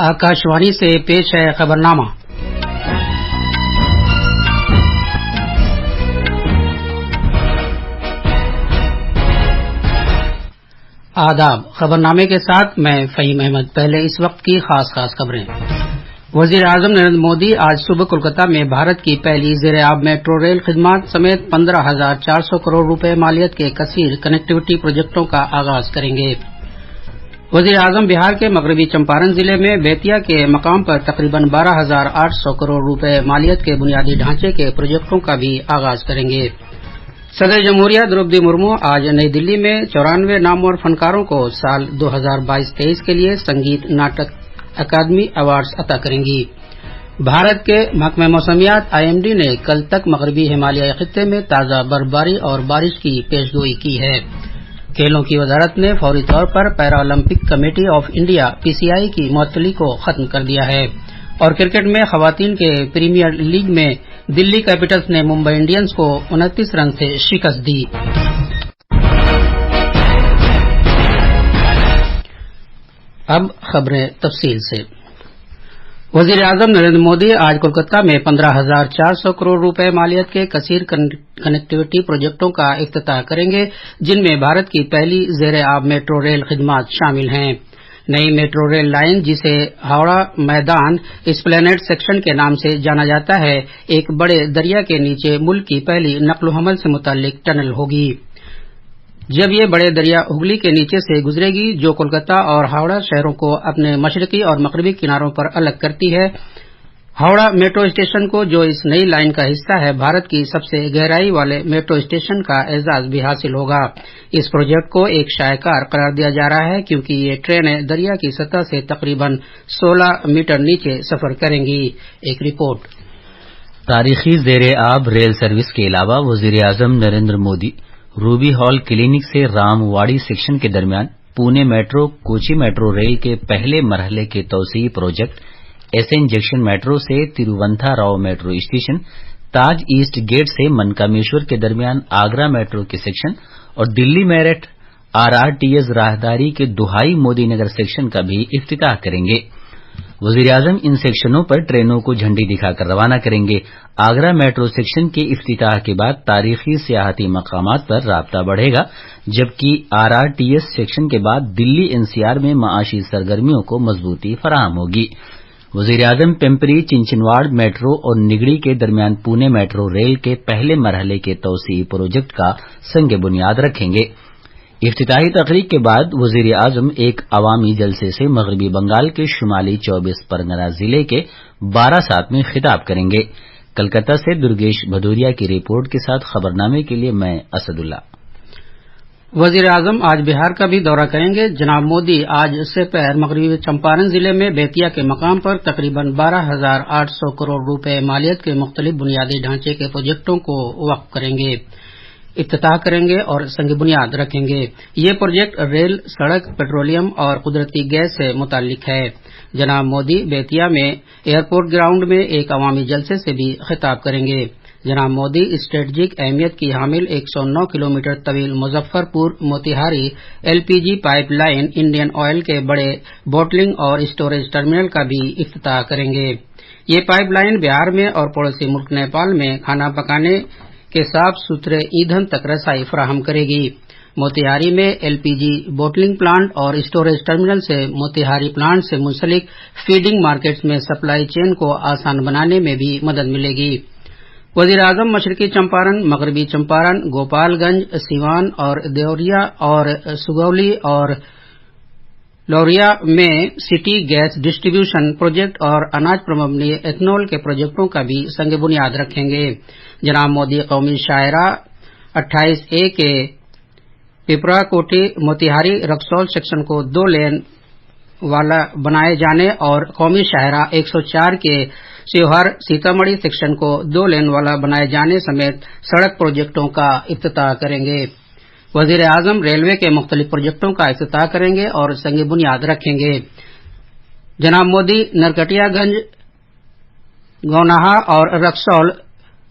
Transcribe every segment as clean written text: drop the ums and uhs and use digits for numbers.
आकाशवाणी से पेश है खबरनामा। आदाब। खबरनामे के साथ मैं फहीम अहमद। पहले इस वक्त की खास खबरें। वजीर आजम नरेंद्र मोदी आज सुबह कोलकाता में भारत की पहली ज़ेर-ए-आब मेट्रो रेल खिदमत समेत 15,400 करोड़ रुपए मालियत के कसीर कनेक्टिविटी प्रोजेक्टों का आगाज करेंगे। वजीर आजम बिहार के मगरबी चंपारण जिले में बेतिया के मकाम पर तकरीबन 12,800 करोड़ रुपए मालियत के बुनियादी ढांचे के प्रोजेक्टों का भी आगाज करेंगे। सदर जमहूरिया द्रौपदी मुर्मू आज नई दिल्ली में 94 नामवर फनकारों को साल 2022-23 के लिए संगीत नाटक अकादमी अवार्ड्स अता करेंगी। भारत के महकमे मौसमियात IMD ने कल तक मगरबी हिमालयी खित्ते में ताजा बर्फबारी और बारिश की पेशगोई की है। खेलों की वजारत ने फौरी तौर पर Paralympic committee of India PCI की मुअत्तली को खत्म कर दिया है। और क्रिकेट में खवातीन के प्रीमियर लीग में दिल्ली कैपिटल्स ने मुंबई इंडियंस को 29 रन से शिकस्त दी। अब खबरें तफसील से। वजीर आजम नरेंद्र मोदी आज कोलकाता में 15,400 करोड़ रुपए मालियत के कसीर कनेक्टिविटी प्रोजेक्टों का इफ्तिताह करेंगे, जिनमें भारत की पहली ज़ेर-ए-आब मेट्रो रेल खिदमत शामिल हैं। नई मेट्रो रेल लाइन, जिसे हावड़ा मैदान एस्प्लेनेड सेक्शन के नाम से जाना जाता है, एक बड़े दरिया के नीचे मुल्क की पहली नक्ल-ओ-हमल से मुतल्लिक टनल होगी। जब ये बड़े दरिया हुगली के नीचे से गुजरेगी, जो कोलकाता और हावड़ा शहरों को अपने मशरकी और मगरबी किनारों पर अलग करती है। हावड़ा मेट्रो स्टेशन को, जो इस नई लाइन का हिस्सा है, भारत की सबसे गहराई वाले मेट्रो स्टेशन का एजाज भी हासिल होगा। इस प्रोजेक्ट को एक शायकार करार दिया जा रहा है, क्योंकि ये ट्रेनें दरिया की सतह से तकरीबन 16 मीटर नीचे सफर करेंगी। एक रिपोर्ट। तारीखी ज़ेर-ए-आब रेल सर्विस के अलावा वजीर आजम Narendra Modi Ruby Hall Clinic से रामवाड़ी सेक्शन के दरमियान Pune metro Kochi metro rail के पहले मरहले के तौसीई प्रोजेक्ट, SN जंक्शन मेट्रो से तिरुवंथाराव metro station, Taj East Gate से मनकामेश्वर के दरमियान आगरा मेट्रो के सेक्शन और दिल्ली मेरठ RRTS राहदारी के दुहाई मोदी नगर सेक्शन का भी इफ्तिताह करेंगे। वजीर आजम इन सेक्शनों पर ट्रेनों को झंडी दिखाकर रवाना करेंगे। आगरा मेट्रो सेक्शन के इफ्तिताह के बाद तारीखी सियाहती मकामात पर राब्ता बढ़ेगा, जबकि RRTS सेक्शन के बाद दिल्ली NCR में माशी सरगर्मियों को मजबूती फराहम होगी। वजीर आजम पिंपरी चिंचनवाड़ मेट्रो और निगड़ी के दरमियान पुणे मेट्रो रेल के पहले मरहले के तौसीई प्रोजेक्ट का संग बुनियाद रखेंगे। इफ्तिताही तकरीब के बाद वजीर आजम एक अवामी जलसे से मगरबी बंगाल के शुमाली 24 परगना जिले के बारासात में खिताब करेंगे। कलकत्ता से दुर्गेश भदौरिया की रिपोर्ट के साथ खबरनामे के लिए मैं असदुल्ला। वजीर आजम आज बिहार का भी दौरा करेंगे। जनाब मोदी आज दोपहर मगरबी चंपारण जिले में बेतिया के मकाम पर तकरीबन 12,800 करोड़ रुपए मालियत के मुख्तलिफ बुनियादी ढांचे के प्रोजेक्टों को वक्फ करेंगे, इफ्तिताह करेंगे और संग बुनियाद रखेंगे। ये प्रोजेक्ट रेल, सड़क, पेट्रोलियम और कुदरती गैस से मुताल्लिक है। जनाब मोदी बेतिया में एयरपोर्ट ग्राउंड में एक अवामी जलसे से भी खिताब करेंगे। जनाब मोदी स्ट्रेटेजिक अहमियत की हामिल 109 किलोमीटर तवील Muzaffarpur Motihari LPG pipeline, Indian oil के बड़े बोटलिंग और स्टोरेज टर्मिनल का भी इफ्तिताह करेंगे। ये पाइपलाइन बिहार में और पड़ोसी मुल्क नेपाल में खाना पकाने के साफ सुथरे ईंधन तक रसाई फराहम करेगी। मोतिहारी में LPG बोटलिंग प्लांट और स्टोरेज टर्मिनल से मोतिहारी प्लांट से मुंसलिक फीडिंग मार्केट्स में सप्लाई चेन को आसान बनाने में भी मदद मिलेगी। वजीर आजम मशरकी चंपारण, मगरबी चंपारण, गोपालगंज, सिवान और देवरिया और सुगौली और लौरिया में सिटी गैस डिस्ट्रीब्यूशन प्रोजेक्ट और अनाज प्रबंधनीय एथनॉल के प्रोजेक्टों का भी संग बुनियाद रखेंगे। जनाब मोदी कौमी शायरा 28A के पिपरा कोटी मोतिहारी रक्सौल सेक्शन को 2 लेन वाला बनाए जाने और कौमी शायरा 104 के शिवहर सीतामढ़ी सेक्शन को 2 लेन वाला बनाए जाने समेत सड़क प्रोजेक्टों का इफ्तिताह करेंगे। वजीर आजम रेलवे के मुख्तलिफ प्रोजेक्टों का इफ्तिताह करेंगे और संग बुनियाद रखेंगे। जनाब मोदी नरकटियागंज, गौनाहा और रक्सौल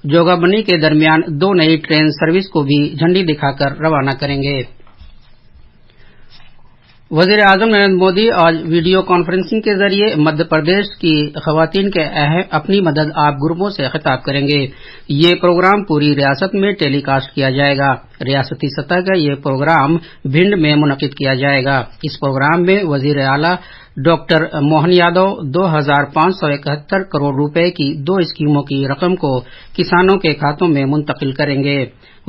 जोगाबनी के दरमियान 2 नई ट्रेन सर्विस को भी झंडी दिखाकर रवाना करेंगे। वजीर आजम नरेंद्र मोदी आज वीडियो कॉन्फ्रेंसिंग के जरिए मध्य प्रदेश की खवातीन के अपनी मदद आप ग्रुपों से खिताब करेंगे। ये प्रोग्राम पूरी रियासत में टेलीकास्ट किया जाएगा। रियासती सतह का ये प्रोग्राम भिंड में मुनक्किद किया जाएगा। इस प्रोग्राम में वजीर आला डॉक्टर मोहन यादव 2571 करोड़ रुपए की 2 स्कीमों की रकम को किसानों के खातों में मुंतकिल करेंगे।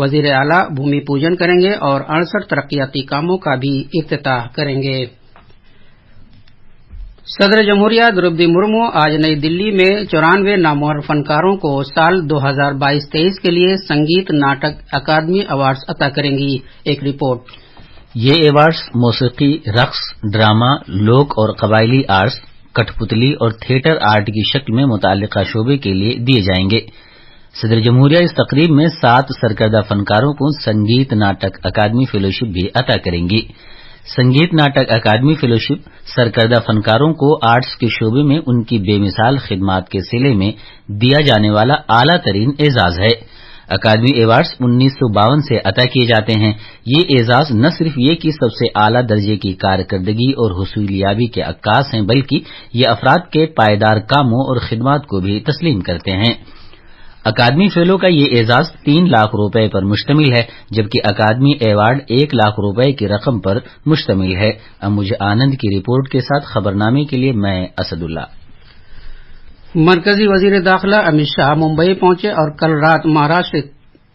वजीर आला भूमि पूजन करेंगे और 68 तरक्याती कामों का भी इफ्तिताह करेंगे। सदर जमहूरिया द्रौपदी मुर्मू आज नई दिल्ली में 94 नामवर फनकारों को साल 2022-23 के लिए संगीत नाटक अकादमी अवार्ड्स अता करेंगी। एक रिपोर्ट। ये अवार्ड्स मौसीकी, रक्स, ड्रामा, लोक और कबायली आर्ट्स, कठपुतली और थिएटर आर्ट की शक्ल में मुताल्लिका शोबे के लिए दिए जाएंगे। सदर जमहूरिया इस तकरीब में 7 सरकर्दा फनकारों को संगीत नाटक अकादमी फेलोशिप भी अता करेंगी। संगीत नाटक अकादमी फेलोशिप सरकर्दा फनकारों को आर्ट्स के शोबे में उनकी बेमिसाल खिदमात के सिले में दिया जाने वाला आला तरीन एजाज है। अकादमी अवार्ड्स 1952 से अता किए जाते हैं। ये एजाज न सिर्फ ये कि सबसे आला दर्जे की कारकर्दगी और हुसूलियाबी के अक्कास हैं, बल्कि ये अफराद के पायदार कामों और खिदमात को भी तस्लीम करते हैं। अकादमी फेलो का ये एजाज 3 लाख रुपए पर मुश्तमिल है, जबकि अकादमी अवार्ड 1 लाख रुपए की रकम पर मुश्तमिल है। अमुज आनंद की रिपोर्ट के साथ खबरनामे के लिए मैं असदुल्ला। मरकजी वजीर दाखिला अमित शाह मुंबई पहुंचे और कल रात महाराष्ट्र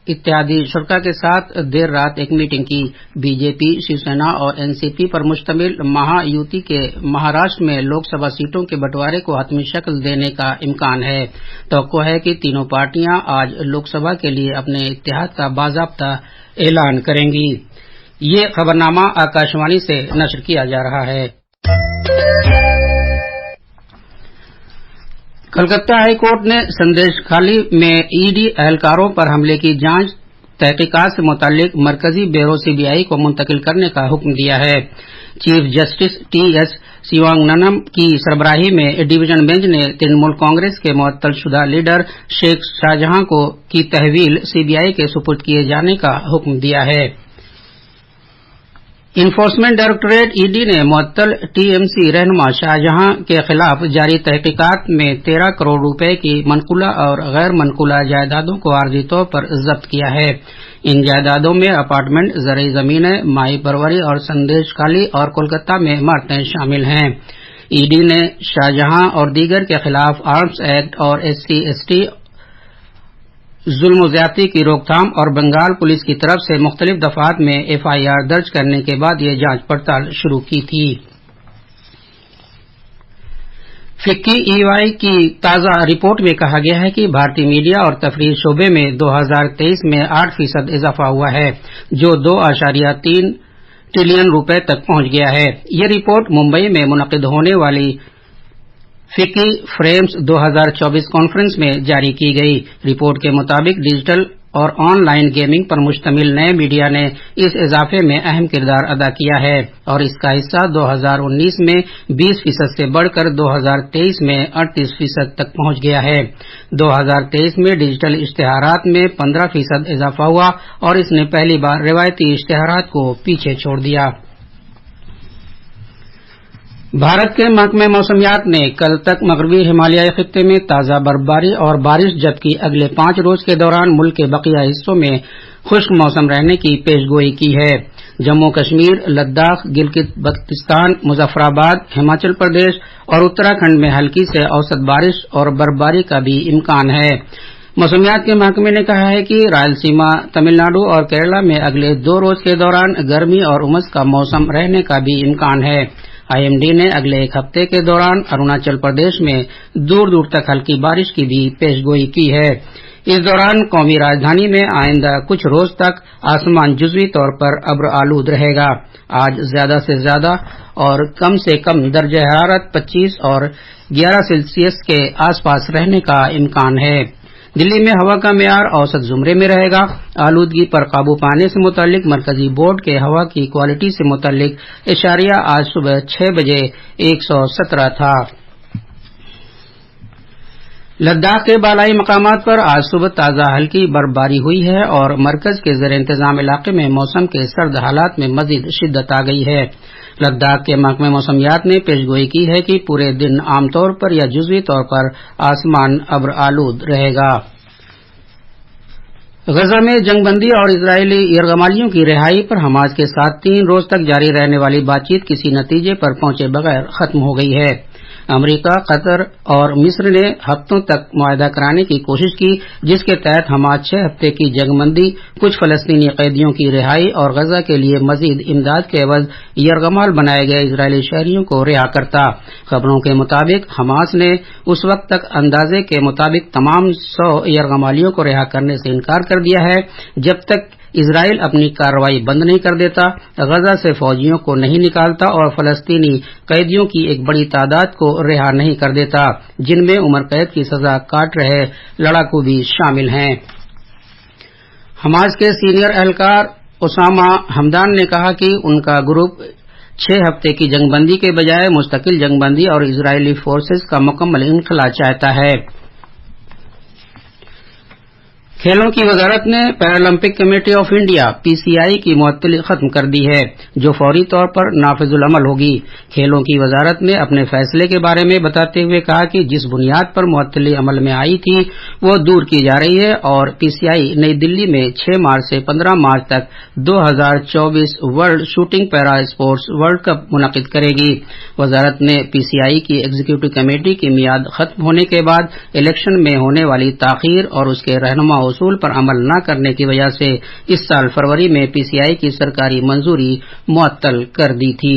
इत्यादि शुरा के साथ देर रात एक मीटिंग की। बीजेपी, शिवसेना और एनसीपी पर मुश्तमिल महायुति के महाराष्ट्र में लोकसभा सीटों के बंटवारे को हतमी शक्ल देने का इम्कान है। तवक्को है कि तीनों पार्टियां आज लोकसभा के लिए अपने इत्तेहाद का बाज़ाब्ता ऐलान करेंगी। ये खबरनामा आकाशवाणी से नश्र किया जा रहा है। कलकत्ता हाई कोर्ट ने संदेश खाली में ईडी एहलकारों पर हमले की जांच तहकीकात से मुताल्लिक मरकजी ब्यूरो सीबीआई को मुंतकिल करने का हुक्म दिया है। चीफ जस्टिस टीएस शिवांगनम की सरबराही में डिवीजन बेंच ने तृणमूल कांग्रेस के मुअत्तलशुदा लीडर शेख शाहजहां की तहवील सीबीआई के सुपुर्द किए जाने का हुक्म दिया है। इन्फोर्समेंट डायरेक्टोरेट ईडी ने मुअत्तल टीएमसी रहनुमा शाहजहां के खिलाफ जारी तहकीकात में 13 करोड़ रुपए की मनकूला और गैर मनकूला जायदादों को आर्जी तौर पर जब्त किया है। इन जायदादों में अपार्टमेंट, ज़रई जमीनें, माई परवरी और संदेश खाली और कोलकाता में इमारतें शामिल हैं। ईडी ने शाहजहां और दीगर के खिलाफ आर्म्स एक्ट और SC/ST जुल्म ज्यादती की रोकथाम और बंगाल पुलिस की तरफ से मुख्तलिफ दफात में FIR दर्ज करने के बाद ये जांच पड़ताल शुरू की थी। फिक्की EY की ताजा रिपोर्ट में कहा गया है कि भारतीय मीडिया और तफरीह शोबे में 2023 में 8% इजाफा हुआ है, जो 2.3 ट्रिलियन रुपए तक पहुंच गया है। ये रिपोर्ट मुंबई में मुनक्किद होने वाली फिक्की फ्रेम्स 2024 कॉन्फ्रेंस में जारी की गई। रिपोर्ट के मुताबिक डिजिटल और ऑनलाइन गेमिंग पर मुश्तमिल नए मीडिया ने इस इजाफे में अहम किरदार अदा किया है और इसका हिस्सा 2019 में 20% से बढ़कर 2023 में 38% तक पहुंच गया है। 2023 में डिजिटल इश्तेहारात में 15% इजाफा हुआ और इसने पहली बार रिवायती इश्तेहारात को पीछे छोड़ दिया। भारत के महकमे मौसमियात ने कल तक मगरबी हिमालयाई खित्ते में ताजा बर्फबारी और बारिश, जबकि अगले 5 रोज के दौरान मुल्क के बकिया हिस्सों में खुश्क मौसम रहने की पेशगोई की है। जम्मू कश्मीर, लद्दाख, गिलगित-बल्तिस्तान, मुजफ्फराबाद, हिमाचल प्रदेश और उत्तराखंड में हल्की से औसत बारिश और बर्फबारी का भी इम्कान है। मौसमियात के महकमे ने कहा है कि रायलसीमा, तमिलनाडु और केरला में अगले 2 रोज के दौरान गर्मी और उमस का मौसम रहने का भी इम्कान है। IMD ने अगले 1 हफ्ते के दौरान अरुणाचल प्रदेश में दूर दूर तक हल्की बारिश की भी पेशगोई की है। इस दौरान कौमी राजधानी में आइंदा कुछ रोज तक आसमान जुज़वी तौर पर अब्र आलूद रहेगा। आज ज्यादा से ज्यादा और कम से कम दर्जे हरारत 25 और 11 सेल्सियस के आसपास रहने का इम्कान है। दिल्ली में हवा का मेयार औसत जुमरे में रहेगा। आलूदगी पर काबू पाने से मुतालिक मरकजी बोर्ड के हवा की क्वालिटी से मुतालिक इशारिया आज सुबह 6 बजे 117 था। लद्दाख के बालाई मकामात पर आज सुबह ताजा हल्की बर्फबारी हुई है और मरकज के ज़ेर इंतजाम इलाके में मौसम के सर्द हालात में मजीद शिद्दत आ गई है। लद्दाख के महकमे मौसमियात ने पेशगोई की है कि पूरे दिन आमतौर पर या जुज़वी तौर पर आसमान अब्र आलूद रहेगा। गजा में जंगबंदी और इजरायली यरगमालियों की रिहाई पर हमास के साथ 3 रोज तक जारी रहने वाली बातचीत किसी नतीजे पर पहुंचे बगैर खत्म हो गई है। अमेरिका, कतर और मिस्र ने हफ्तों तक मुआहदा कराने की कोशिश की, जिसके तहत हमास 6 हफ्ते की जंगबंदी, कुछ फलस्तीनी कैदियों की रिहाई और गजा के लिए मजीद इमदाद के एवज यरगमाल बनाए गए इजरायली शहरियों को रिहा करता। खबरों के मुताबिक हमास ने उस वक्त तक अंदाजे के मुताबिक तमाम 100 यरगमालियों को रिहा करने से इनकार कर दिया है जब तक इजराइल अपनी कार्रवाई बंद नहीं कर देता, गजा से फौजियों को नहीं निकालता और फलस्तीनी कैदियों की एक बड़ी तादाद को रिहा नहीं कर देता, जिनमें उम्र कैद की सजा काट रहे लड़ाकू भी शामिल हैं। हमास के सीनियर एहलकार उसामा हमदान ने कहा कि उनका ग्रुप 6 हफ्ते की जंगबंदी के बजाय मुस्तकिल जंगबंदी और इजरायली फोर्सेज का मुकम्मल इनखला चाहता है। खेलों की वजारत ने Paralympic committee of India PCI की मुअत्तली खत्म कर दी है, जो फौरी तौर पर नाफिजुल अमल होगी। खेलों की वजारत ने अपने फैसले के बारे में बताते हुए कहा कि जिस बुनियाद पर मुअत्तली अमल में आई थी वो दूर की जा रही है और पीसीआई नई दिल्ली में 6 मार्च से 15 मार्च तक 2024 world shooting para sports world cup मुनक्किद करेगी। वजारत ने पीसीआई की एग्जीक्यूटिव कमेटी की मियाद खत्म होने के बाद इलेक्शन में होने वाली ताखीर और उसके रहनुमा उसूल पर अमल न करने की वजह से इस साल फरवरी में पीसीआई की सरकारी मंजूरी मुअत्तल कर दी थी।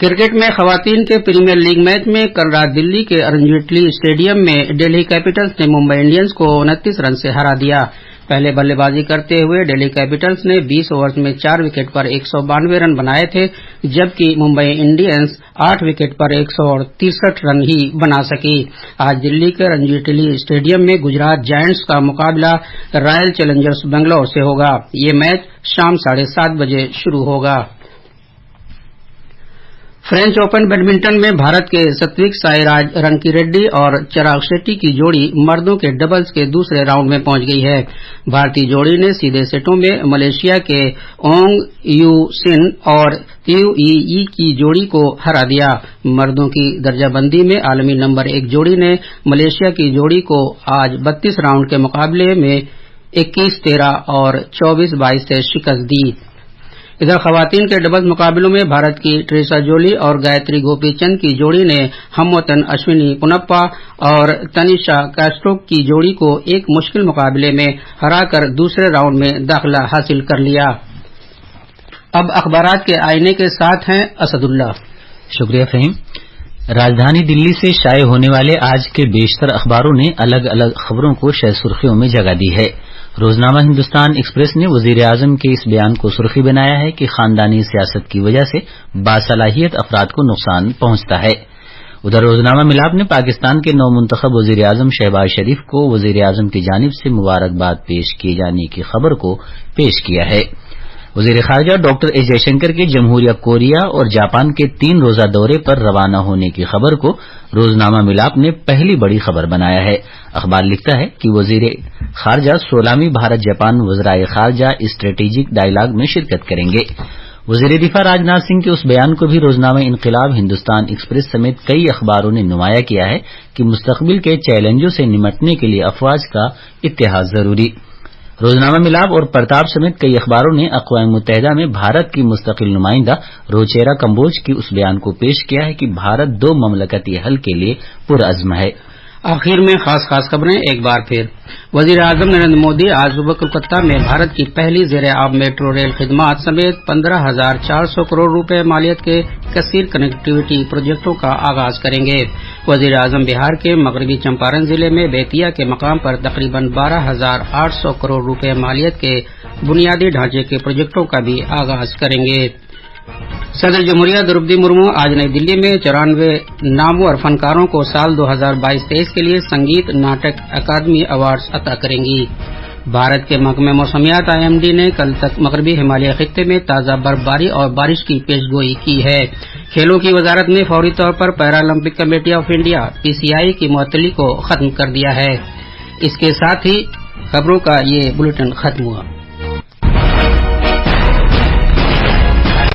क्रिकेट में खवातीन के प्रीमियर लीग मैच में कल रात दिल्ली के अरुण जेटली स्टेडियम में दिल्ली कैपिटल्स ने मुंबई इंडियंस को 29 रन से हरा दिया। पहले बल्लेबाजी करते हुए दिल्ली कैपिटल्स ने 20 ओवर्स में 4 विकेट पर 192 रन बनाए थे, जबकि मुंबई इंडियंस 8 विकेट पर 163 रन ही बना सकी। आज दिल्ली के अरुण जेटली स्टेडियम में गुजरात जायंट्स का मुकाबला रॉयल चैलेंजर्स बेंगलौर से होगा। ये मैच शाम 7:30 बजे शुरू होगा। फ्रेंच ओपन बैडमिंटन में भारत के सात्विक साईराज रंकीरेड्डी और चिराग शेट्टी की जोड़ी मर्दों के डबल्स के दूसरे राउंड में पहुंच गई है। भारतीय जोड़ी ने सीधे सेटों में मलेशिया के ओंग यू सिन और त्यू ई की जोड़ी को हरा दिया। मर्दों की दर्जाबंदी में आलमी नंबर 1 जोड़ी ने मलेशिया की जोड़ी को आज 32 राउंड के मुकाबले में 21-13 और 24-22 से शिकस्त दी। इधर खवातीन के डबल्स मुकाबलों में भारत की ट्रेसा जोली और गायत्री गोपीचंद की जोड़ी ने हमवतन अश्विनी पुनप्पा और तनिषा कैस्ट्रोक की जोड़ी को एक मुश्किल मुकाबले में हराकर दूसरे राउंड में दाखिला हासिल कर लिया। अब अखबारात के आईने के साथ हैं असदुल्ला। शुक्रिया फहीम। राजधानी दिल्ली से शाये होने वाले आज के बेशतर अखबारों ने अलग अलग खबरों को शह सुर्खियों में जगह दी है। रोजनामा हिंदुस्तान एक्सप्रेस ने वजीर आजम के इस बयान को सुर्खी बनाया है कि खानदानी सियासत की वजह से बासलाहियत अफराद को नुकसान पहुंचता है। उधर रोजनामा मिलाप ने पाकिस्तान के नौमुंतखब वजीर आजम शहबाज शरीफ को वजीर आजम की जानिब से मुबारकबाद पेश किए जाने की खबर को पेश किया है। वजीर खारजा डॉक्टर एस जयशंकर के जमहूरिया कोरिया और जापान के 3 रोजा दौरे पर रवाना होने की खबर को रोजनामा मिलाप ने पहली बड़ी खबर बनाया है। अखबार लिखता है कि वजीर खारजा 16वीं भारत जापान वज़राए खारजा स्ट्रेटेजिक डायलॉग में शिरकत करेंगे। वजीर दिफा राजनाथ सिंह के उस बयान को भी रोजनामा इनकलाब, हिंदुस्तान एक्सप्रेस समेत कई अखबारों ने नुमाया किया है कि मुस्तकबिल के चैलेंजों से निमटने के लिए अफवाज का इत्तेहाद जरूरी। रोजनामा मिलाप और प्रताप समेत कई अखबारों ने अक़वाम मुत्तहिदा में भारत की मुस्तकिल नुमाइंदा रोचेरा कंबोज की उस बयान को पेश किया है कि भारत 2 ममलकती हल के लिए पुरअज़्म है। आखिर में खास खबरें एक बार फिर। वजीर आजम नरेंद्र मोदी आज सुबह कोलकाता में भारत की पहली ज़ेरे आब मेट्रो रेल खिदमात समेत 15,400 करोड़ रुपए मालियत के कसीर कनेक्टिविटी प्रोजेक्टों का आगाज करेंगे। वजीर आजम बिहार के मगरबी चंपारण जिले में बेतिया के मकाम पर तकरीबन 12,800 करोड़ रुपए मालियत के बुनियादी ढांचे के प्रोजेक्टों का भी आगाज करेंगे। सदर जमहूरिया द्रौपदी मुर्मू आज नई दिल्ली में 94 नामवर फनकारों को साल 2022-23 के लिए संगीत नाटक अकादमी अवार्ड्स अता करेंगी। भारत के महकमे मौसमियात IMD ने कल तक मगरबी हिमालय खित्ते में ताजा बर्फबारी और बारिश की पेशगोई की है। کھیلوں کی وزارت نے فوری طور پر Paralympic committee of India PCI کی معطلی کو ختم کر دیا ہے۔ اس کے ساتھ ہی خبروں کا یہ بلیٹن ختم ہوا۔